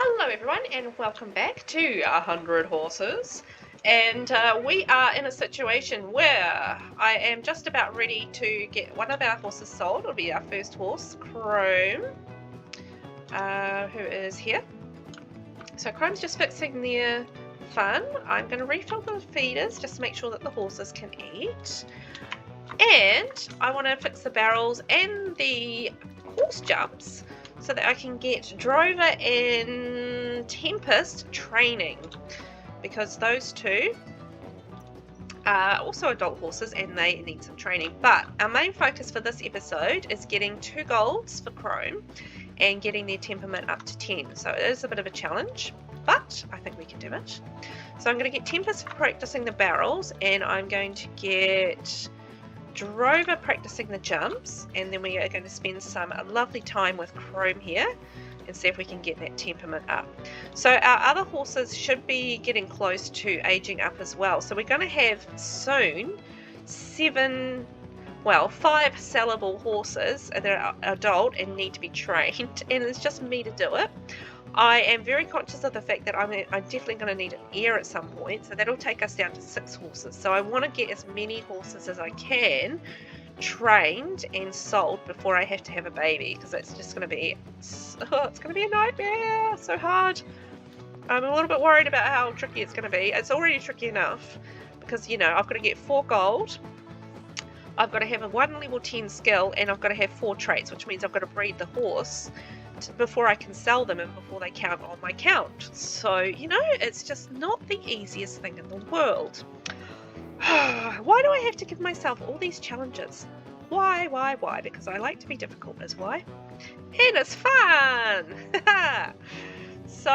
Hello everyone and welcome back to 100 Horses, and we are in a situation where I am just about ready to get one of our horses sold. It'll be our first horse, Chrome, who is here. So Chrome's just fixing their fun. I'm going to refill the feeders just to make sure that the horses can eat, and I want to fix the barrels and the horse jumps so that I can get Drover and Tempest training, because those two are also adult horses and they need some training. But our main focus for this episode is getting 2 golds for Chrome and getting their temperament up to 10. So it is a bit of a challenge, but I think we can do it. So I'm going to get Tempest practicing the barrels, and I'm going to get Drover practicing the jumps, and then we are going to spend some lovely time with Chrome here and see if we can get that temperament up. So our other horses should be getting close to aging up as well. So we're going to have soon 5 sellable horses that are adult and need to be trained, and it's just me to do it. I am very conscious of the fact that I'm definitely going to need an heir at some point, so that'll take us down to 6 horses. So I want to get as many horses as I can trained and sold before I have to have a baby, because it's just going to be it's going to be a nightmare. So hard. I'm a little bit worried about how tricky it's going to be. It's already tricky enough because, you know, I've got to get 4 gold, I've got to have a 1 level 10 skill, and I've got to have 4 traits, which means I've got to breed the horse before I can sell them and before they count on my count. So, you know, it's just not the easiest thing in the world. Why do I have to give myself all these challenges? Why? Because I like to be difficult is why. And it's fun! So,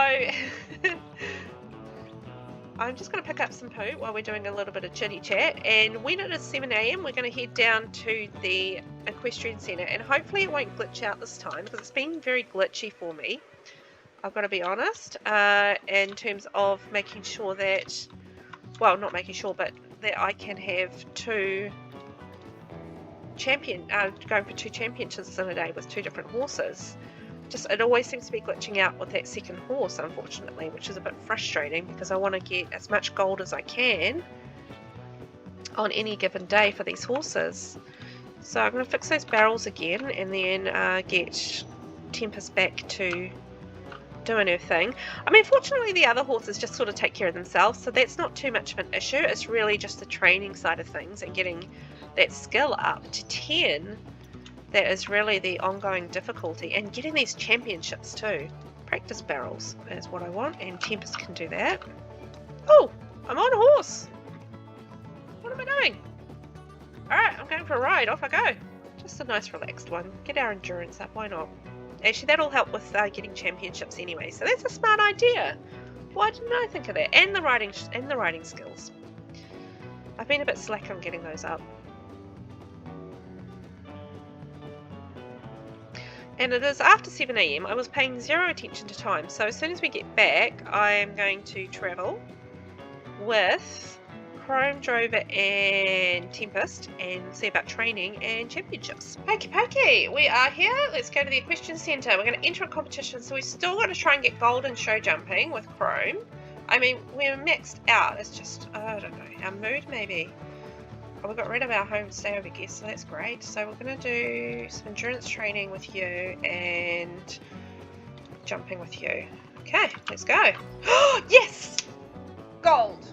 I'm just going to pick up some poo while we're doing a little bit of chitty chat, and when it is 7 AM we're going to head down to the equestrian centre, and hopefully it won't glitch out this time because it's been very glitchy for me, I've got to be honest, in terms of making sure that, well, not making sure, but that I can have 2 going for 2 championships in a day with 2 different horses. Just, it always seems to be glitching out with that second horse, unfortunately, which is a bit frustrating because I want to get as much gold as I can on any given day for these horses. So I'm going to fix those barrels again and then get Tempest back to doing her thing. I mean, fortunately the other horses just sort of take care of themselves, so that's not too much of an issue. It's really just the training side of things and getting that skill up to 10 that is really the ongoing difficulty, and getting these championships too. Practice barrels is what I want, and Tempest can do that. Oh, I'm on a horse. What am I doing? Alright, I'm going for a ride. Off I go. Just a nice relaxed one. Get our endurance up, why not? Actually, that'll help with getting championships anyway, so that's a smart idea. Why didn't I think of that? And the riding skills. I've been a bit slack on getting those up. And it is after 7 AM. I was paying 0 attention to time, so as soon as we get back I am going to travel with Chrome, Drover and Tempest and see about training and championships. Pokey pokey, we are here. Let's go to the equestrian centre. We're going to enter a competition, so we've still got to try and get gold in show jumping with Chrome. I mean, we're maxed out. It's just, I don't know, our mood maybe. Oh, we got rid of our homestay over guest, so that's great. So we're going to do some endurance training with you and jumping with you. Okay, let's go. Yes! Gold!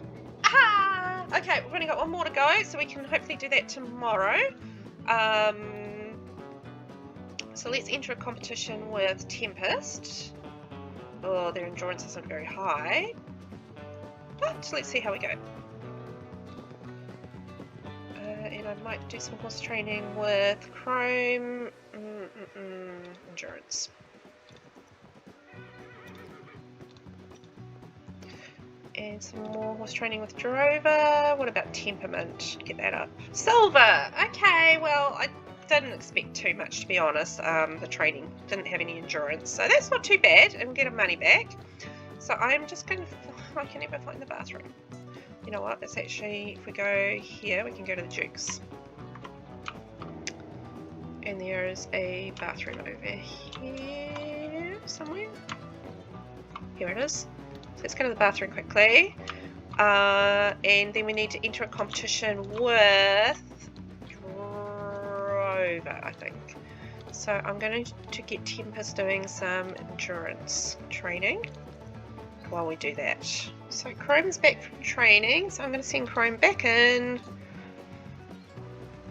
Ah! Okay, we've only got 1 more to go, so we can hopefully do that tomorrow. So let's enter a competition with Tempest. Oh, their endurance isn't very high, but let's see how we go. And I might do some horse training with Chrome. Endurance. And some more horse training with Drover. What about temperament? Get that up. Silver! Okay, well, I didn't expect too much, to be honest. The training didn't have any endurance, so that's not too bad, and get our money back. So I'm just going to... I can never find the bathroom. You know what, let's actually, if we go here, we can go to the Dukes. And there is a bathroom over here somewhere. Here it is. So let's go to the bathroom quickly. And then we need to enter a competition with Drover, I think. So I'm going to get Tempest doing some endurance training while we do that. So Chrome's back from training, so I'm going to send Chrome back in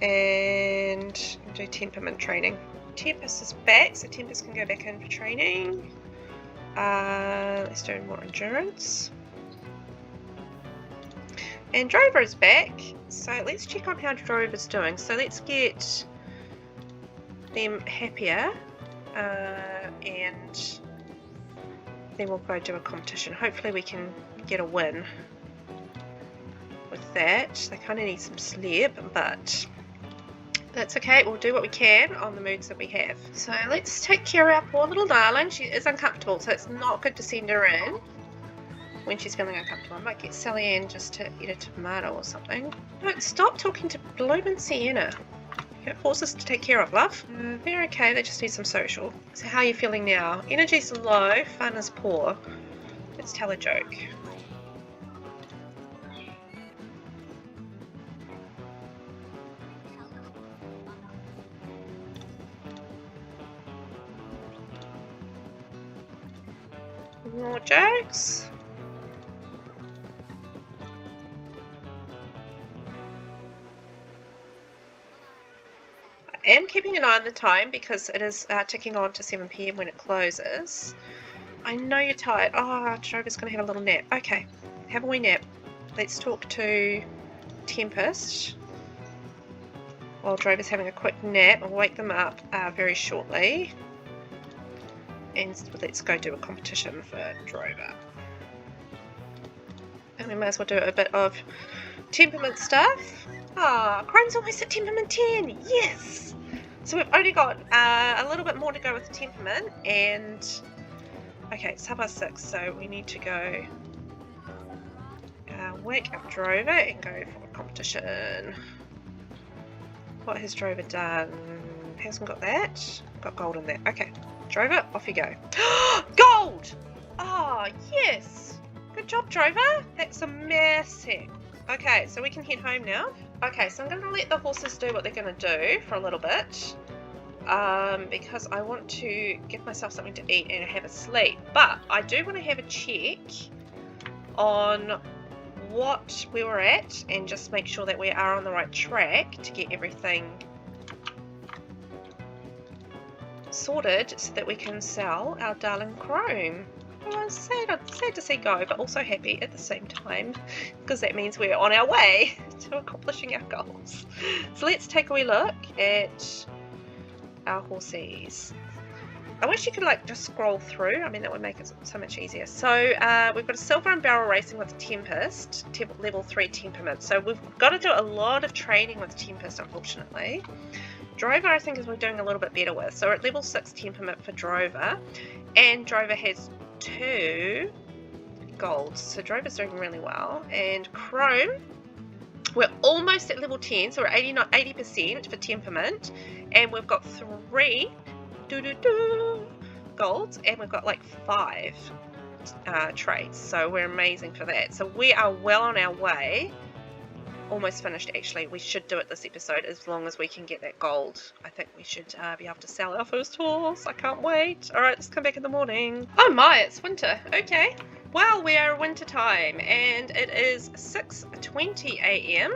and do temperament training. Tempest is back, so Tempest can go back in for training. Let's do more endurance. And Drover is back, so let's check on how Drover's doing. So let's get them happier, and then we'll go do a competition. Hopefully we can get a win with that. They kind of need some sleep, but that's okay. We'll do what we can on the moods that we have. So let's take care of our poor little darling. She is uncomfortable, so it's not good to send her in when she's feeling uncomfortable. I might get Sally Ann just to eat a tomato or something. Don't stop talking to Bloom and Sienna. You got horses to take care of, love. They're okay, they just need some social. So how are you feeling now? Energy's low, fun is poor. Let's tell a joke. More jokes. I am keeping an eye on the time because it is ticking on to 7 PM when it closes. I know you're tired. Oh, Drover's going to have a little nap. Okay, have a wee nap. Let's talk to Tempest while Drover's having a quick nap. I'll wake them up very shortly. And let's go do a competition for Drover. And we might as well do a bit of temperament stuff. Ah, Chrome's almost at temperament 10. Yes! So we've only got a little bit more to go with the temperament, and okay, it's 6:30, so we need to go wake up Drover and go for a competition. What has Drover done? Hasn't got that. Got gold in there. Okay, Drover, off you go. Gold! Oh, yes! Good job, Drover. That's amazing. Okay, so we can head home now. Okay, so I'm going to let the horses do what they're going to do for a little bit, because I want to give myself something to eat and have a sleep. But I do want to have a check on what we were at and just make sure that we are on the right track to get everything sorted so that we can sell our darling Chrome. Well, sad to see go, but also happy at the same time, because that means we're on our way to accomplishing our goals. So let's take a wee look at our horses. I wish you could like just scroll through. I mean, that would make it so much easier. So we've got a silver and barrel racing with Tempest, level 3 temperament. So we've got to do a lot of training with Tempest, unfortunately. Drover, I think, is we're doing a little bit better with. So we're at level 6 temperament for Drover, and Drover has 2 golds, so Drover's doing really well. And Chrome, we're almost at level 10, so we're 80% for temperament, and we've got 3 golds, and we've got like 5 traits, so we're amazing for that. So we are well on our way. Almost finished, actually. We should do it this episode as long as we can get that gold. I think we should be able to sell our first horse. I can't wait. Alright, let's come back in the morning. Oh my, it's winter. Okay. Well, we are winter time and it is 6:20 AM.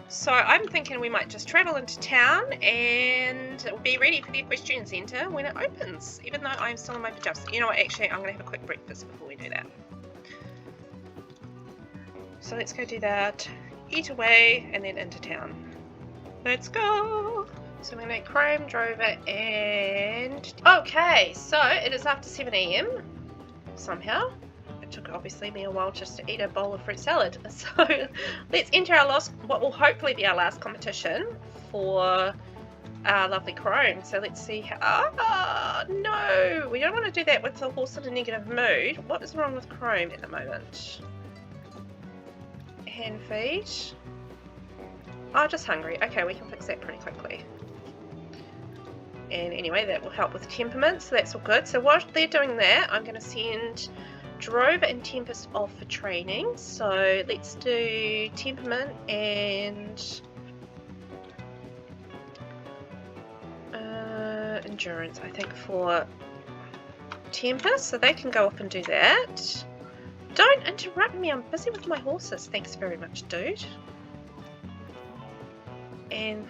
So I'm thinking we might just travel into town and be ready for the equestrian centre when it opens, even though I'm still in my pajamas. You know what, actually, I'm going to have a quick breakfast before we do that. So let's go do that. Eat away and then into town. Let's go. So I'm going to make Chrome, Drover, and okay, so it is after 7 AM somehow. It took obviously me a while just to eat a bowl of fruit salad. So let's enter our last, what will hopefully be our last competition for our lovely Chrome. So let's see how, oh no, we don't want to do that with the horse in a negative mood. What is wrong with Chrome at the moment? Hand feed. Oh, just hungry. Okay, we can fix that pretty quickly. And anyway, that will help with temperament, so that's all good. So while they're doing that, I'm going to send Drover and Tempest off for training, so let's do Temperament and Endurance, I think, for Tempest, so they can go off and do that. Don't interrupt me, I'm busy with my horses. Thanks very much, dude. And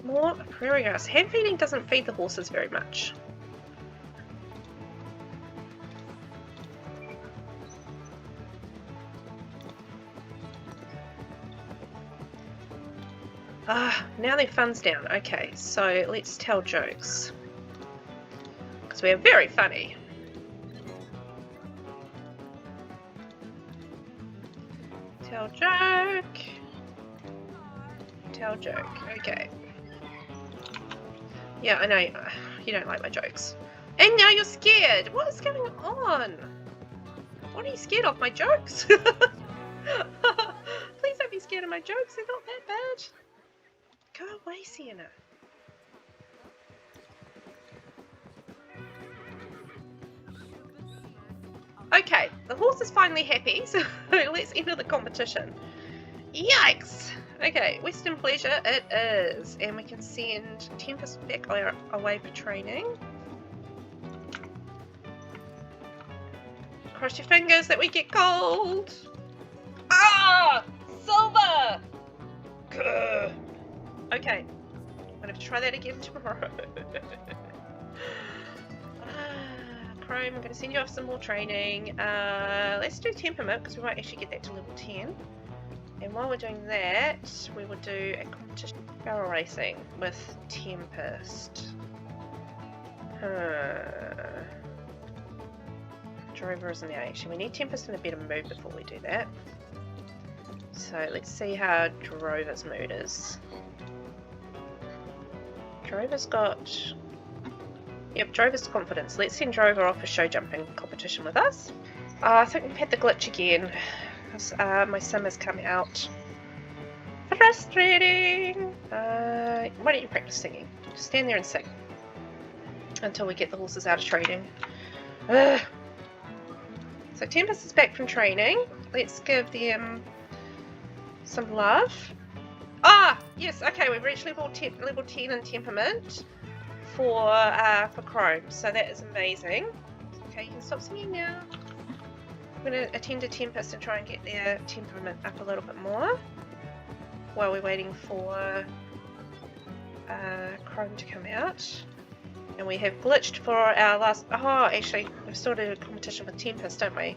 more prairie grass. Hand feeding doesn't feed the horses very much. Ah, now their fun's down. Okay, so let's tell jokes. Because we're very funny. Tell joke. Tell joke. Okay. Yeah, I know. You don't like my jokes. And now you're scared. What is going on? What are you scared of? My jokes? Please don't be scared of my jokes. They're not that bad. Go away, Sienna. Okay, the horse is finally happy, so let's enter the competition. Yikes! Okay, Western Pleasure it is, and we can send Tempest back away for training. Cross your fingers that we get gold! Ah! Silver! Gah. Okay, I'm gonna have to try that again tomorrow. Chrome, I'm gonna send you off some more training. Let's do Temperament because we might actually get that to level 10. And while we're doing that, we will do a competition barrel racing with Tempest. Drover isn't there actually. We need Tempest in a better mood before we do that. So let's see how Drover's mood is. Drover's got... Yep, Drover's confidence. Let's send Drover off a show jumping competition with us. I think we've had the glitch again. My sim has come out. Frustrating! Why don't you practice singing? Just stand there and sing. Until we get the horses out of training. Ugh. So Tempest is back from training. Let's give them some love. Ah! Yes, okay, we've reached level 10 in Temperament for Chrome. So that is amazing. Okay, you can stop singing now. I'm going to attend to Tempest and try and get their Temperament up a little bit more while we're waiting for Chrome to come out. And we have glitched for our last... Oh, actually, we've started a competition with Tempest, don't we?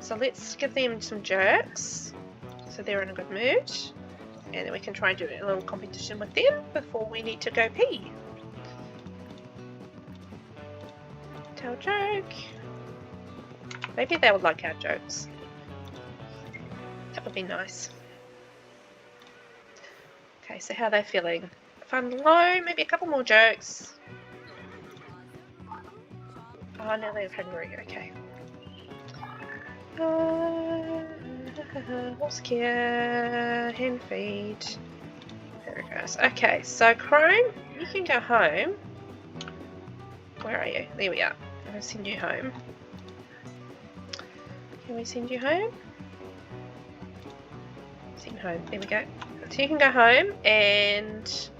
So let's give them some jerks so they're in a good mood. And then we can try and do a little competition with them before we need to go pee. Tell joke. Maybe they would like our jokes. That would be nice. Okay, so how are they feeling? Fun low, maybe a couple more jokes. Oh, now they're hungry, okay. Horse care, hand feed. There it goes. Okay, so Chrome, you can go home. Where are you? There we are. I'm going to send you home. Can we send you home? Send home. There we go. So you can go home and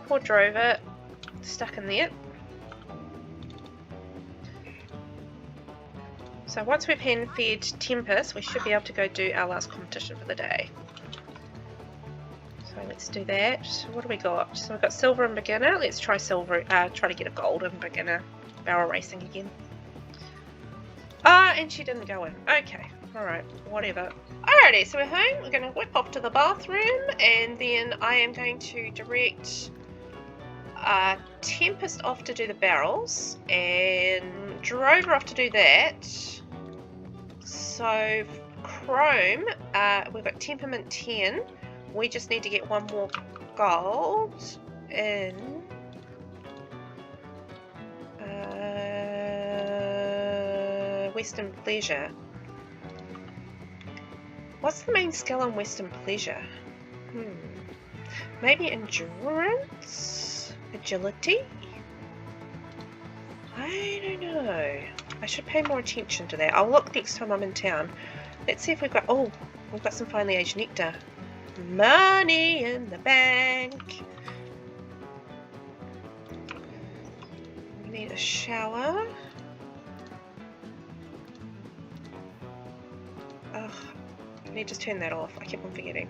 poor Drover stuck in there. So once we've hand fed Tempest, we should be able to go do our last competition for the day. So let's do that. What do we got? So we've got silver and beginner. Let's try silver. Try to get a gold in beginner barrel racing again. Ah, and she didn't go in. Okay, alright, whatever. Alrighty, so we're home. We're going to whip off to the bathroom, and then I am going to direct Tempest off to do the barrels, and Drover off to do that. So, Chrome, we've got Temperament 10. We just need to get one more gold in. Western Pleasure. What's the main skill on Western Pleasure? Maybe endurance? Agility? I I don't know. I should pay more attention to that. I'll look next time I'm in town. Let's see if we've got... Oh, we've got some finely aged nectar. Money in the bank. We need a shower. Ugh, I need to turn that off. I keep on forgetting.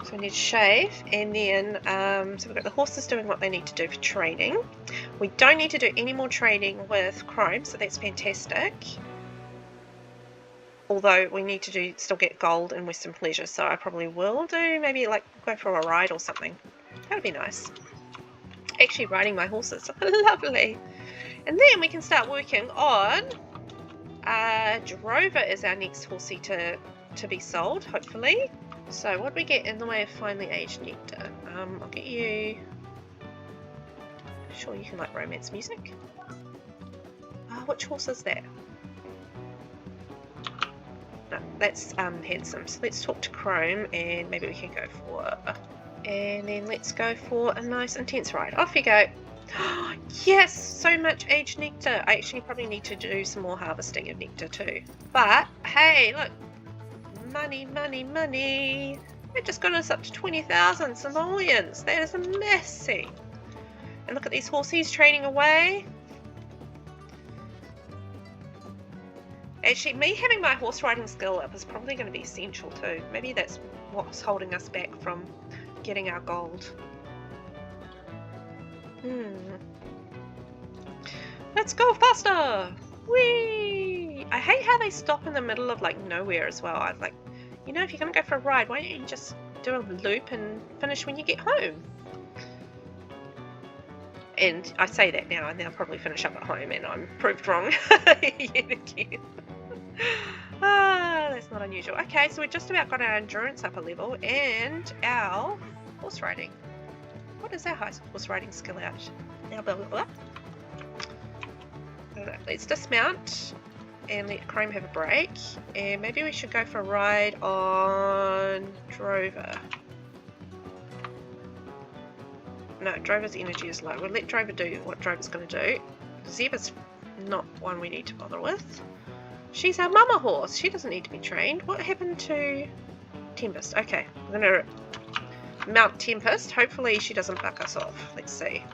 So we need to shave, and then so we've got the horses doing what they need to do for training. We don't need to do any more training with Chrome, so that's fantastic. Although we need to still get gold in Western Pleasure, so I probably will do maybe like go for a ride or something. That'd be nice. Actually riding my horses, lovely. And then we can start working on Drover is our next horsey to be sold, hopefully. So what do we get in the way of finely aged nectar? I'll get you... Sure, you can like romance music. Which horse is that? No, that's handsome. So let's talk to Chrome and maybe we can go for... And then let's go for a nice intense ride. Off you go. Yes, so much aged nectar. I actually probably need to do some more harvesting of nectar too. But hey, look. Money, money, money. It just got us up to 20,000 simoleons. That is amazing. And look at these horses training away. Actually, me having my horse riding skill up is probably going to be essential too. Maybe that's what's holding us back from getting our gold. Let's go faster! Whee! I hate how they stop in the middle of like nowhere as well. I'd like, you know, if you're going to go for a ride, why don't you just do a loop and finish when you get home? And I say that now, and then I'll probably finish up at home, and I'm proved wrong yet again. That's not unusual. Okay, so we've just about got our endurance up a level, and our horse riding. What is our horse riding skill out? Now, blah, blah, blah. Let's dismount and let Chrome have a break, and maybe we should go for a ride on Drover. No, Drover's energy is low. We'll let Drover do what Drover's going to do. Zeb is not one we need to bother with. She's our mama horse. She doesn't need to be trained. What happened to Tempest? Okay, we're going to mount Tempest. Hopefully she doesn't buck us off. Let's see.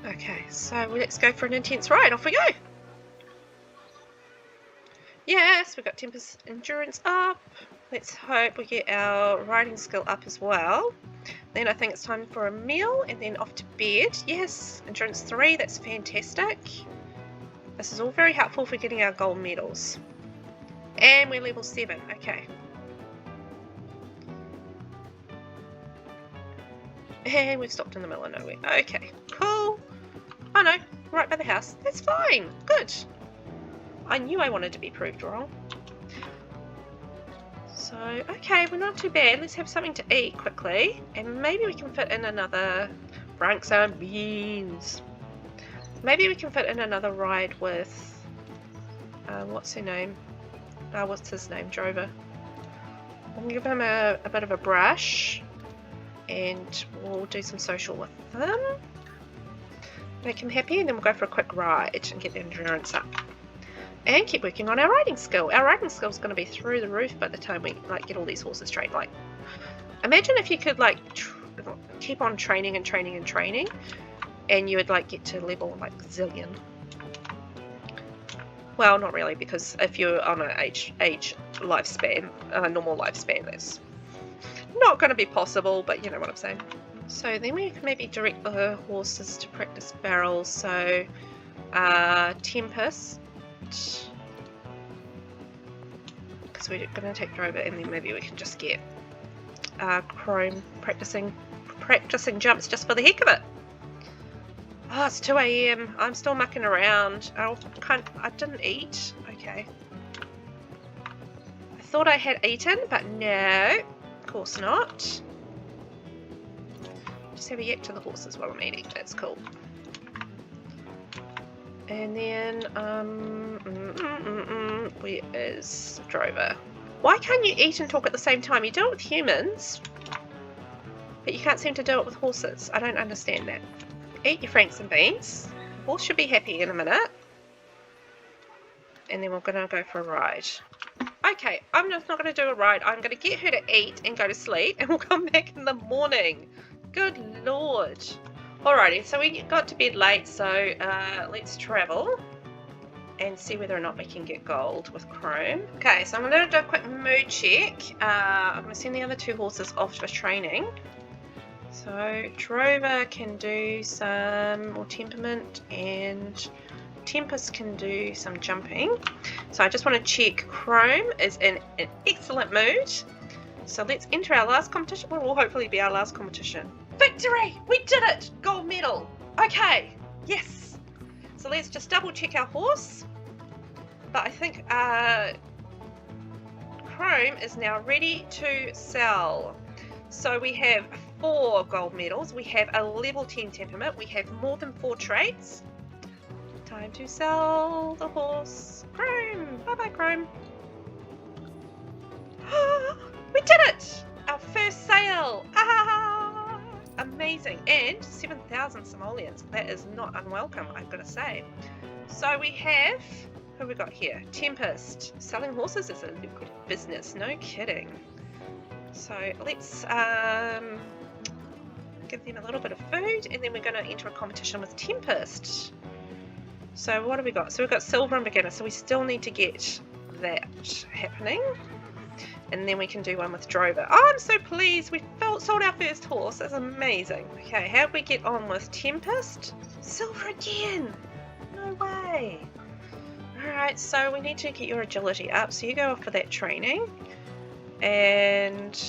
Okay, so let's go for an intense ride. Off we go. Yes, we've got Tempest endurance up. Let's hope we get our riding skill up as well. Then I think it's time for a meal and then off to bed. Yes, endurance 3, that's fantastic. This is all very helpful for getting our gold medals. And we're level 7, okay. And we've stopped in the middle of nowhere. Okay, cool. Oh no, right by the house. That's fine, good. I knew I wanted to be proved wrong. So, okay, we're not too bad. Let's have something to eat quickly. And maybe we can fit in another Franks and beans. Maybe we can fit in another ride with, what's her name? What's his name? Drover. We'll give him a bit of a brush. And we'll do some social with him. Make him happy, and then we'll go for a quick ride and get the endurance up. And keep working on our riding skill. Our riding skill is going to be through the roof by the time we like get all these horses trained. Like, imagine if you could like keep on training and training and training, and you would like get to level like zillion. Well, not really, because if you're on an age lifespan, normal lifespan, that's not going to be possible. But you know what I'm saying. So then we can maybe direct the horses to practice barrels. So Tempest. Because we're going to take Drover, and then maybe we can just get Chrome practicing jumps just for the heck of it. Oh, it's 2 AM. I'm still mucking around. I didn't eat. Okay. I thought I had eaten, but no, of course not. Just have a yak to the horses while I'm eating. That's cool. And then, where is Drover? Why can't you eat and talk at the same time? You do it with humans, but you can't seem to do it with horses. I don't understand that. Eat your franks and beans. Horse should be happy in a minute. And then we're going to go for a ride. Okay, I'm just not going to do a ride. I'm going to get her to eat and go to sleep, and we'll come back in the morning. Good Lord. Alrighty, so we got to bed late, so let's travel and see whether or not we can get gold with Chrome. Okay, so I'm going to do a quick mood check. I'm going to send the other 2 horses off for training. So Drover can do some more temperament, and Tempest can do some jumping. So I just want to check Chrome is in an excellent mood. So let's enter our last competition. What will hopefully be our last competition. Victory! We did it! Gold medal! Okay, yes! So let's just double check our horse. But I think Chrome is now ready to sell. So we have 4 gold medals, we have a level 10 temperament, we have more than 4 traits. Time to sell the horse. Chrome! Bye bye, Chrome. We did it! Our first sale! Ah, amazing! And 7,000 simoleons. That is not unwelcome, I've got to say. So we have, who have we got here? Tempest. Selling horses is a lucrative business, no kidding. So let's give them a little bit of food, and then we're going to enter a competition with Tempest. So what have we got? So we've got silver and beginner, so we still need to get that happening. And then we can do one with Drover. Oh, I'm so pleased. We sold our first horse. That's amazing. Okay, how do we get on with Tempest? Silver again. No way. Alright, so we need to get your agility up. So you go off for that training. And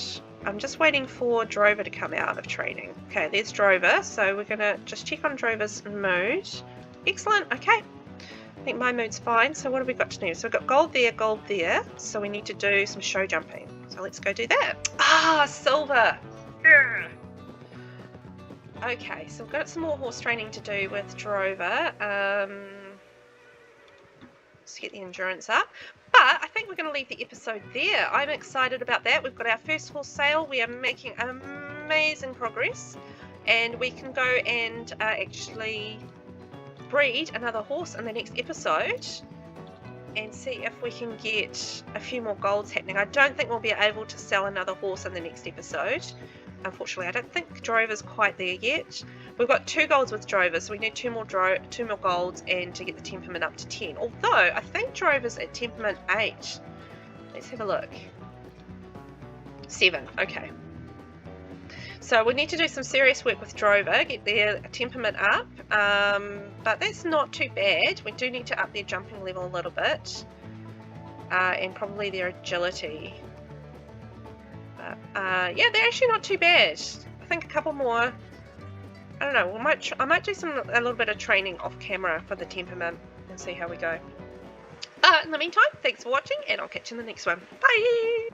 I'm just waiting for Drover to come out of training. Okay, there's Drover. So we're going to just check on Drover's mood. Excellent. Okay. I think my mood's fine. So what have we got to do? So we've got gold there, gold there. So we need to do some show jumping. So let's go do that. Ah, silver. Yeah. Okay, so we've got some more horse training to do with Drover. Let's get the endurance up. But I think we're going to leave the episode there. I'm excited about that. We've got our first horse sale. We are making amazing progress. And we can go and actually breed another horse in the next episode and see if we can get a few more golds happening. I don't think we'll be able to sell another horse in the next episode. Unfortunately, I don't think Drover's quite there yet. We've got 2 golds with Drover, so we need 2 more golds and to get the temperament up to 10. Although, I think Drover's at temperament 8. Let's have a look. 7, okay. So we need to do some serious work with Drover, get their temperament up, but that's not too bad. We do need to up their jumping level a little bit, and probably their agility. But yeah, they're actually not too bad. I think a couple more. I don't know. I might do a little bit of training off camera for the temperament and see how we go. In the meantime, thanks for watching, and I'll catch you in the next one. Bye.